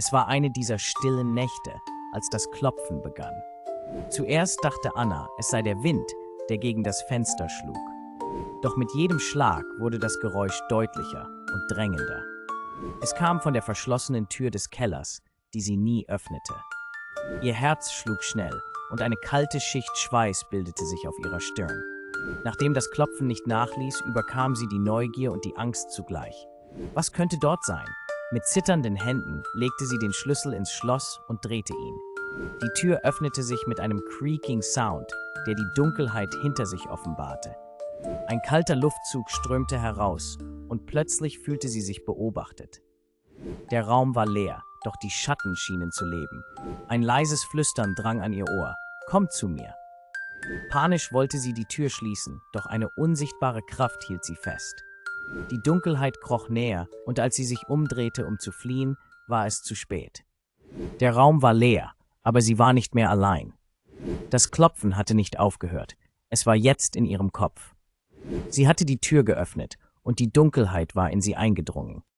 Es war eine dieser stillen Nächte, als das Klopfen begann. Zuerst dachte Anna, es sei der Wind, der gegen das Fenster schlug. Doch mit jedem Schlag wurde das Geräusch deutlicher und drängender. Es kam von der verschlossenen Tür des Kellers, die sie nie öffnete. Ihr Herz schlug schnell und eine kalte Schicht Schweiß bildete sich auf ihrer Stirn. Nachdem das Klopfen nicht nachließ, überkam sie die Neugier und die Angst zugleich. Was könnte dort sein? Mit zitternden Händen legte sie den Schlüssel ins Schloss und drehte ihn. Die Tür öffnete sich mit einem creaking Sound, der die Dunkelheit hinter sich offenbarte. Ein kalter Luftzug strömte heraus und plötzlich fühlte sie sich beobachtet. Der Raum war leer, doch die Schatten schienen zu leben. Ein leises Flüstern drang an ihr Ohr. »Komm zu mir!« Panisch wollte sie die Tür schließen, doch eine unsichtbare Kraft hielt sie fest. Die Dunkelheit kroch näher und als sie sich umdrehte, um zu fliehen, war es zu spät. Der Raum war leer, aber sie war nicht mehr allein. Das Klopfen hatte nicht aufgehört. Es war jetzt in ihrem Kopf. Sie hatte die Tür geöffnet und die Dunkelheit war in sie eingedrungen.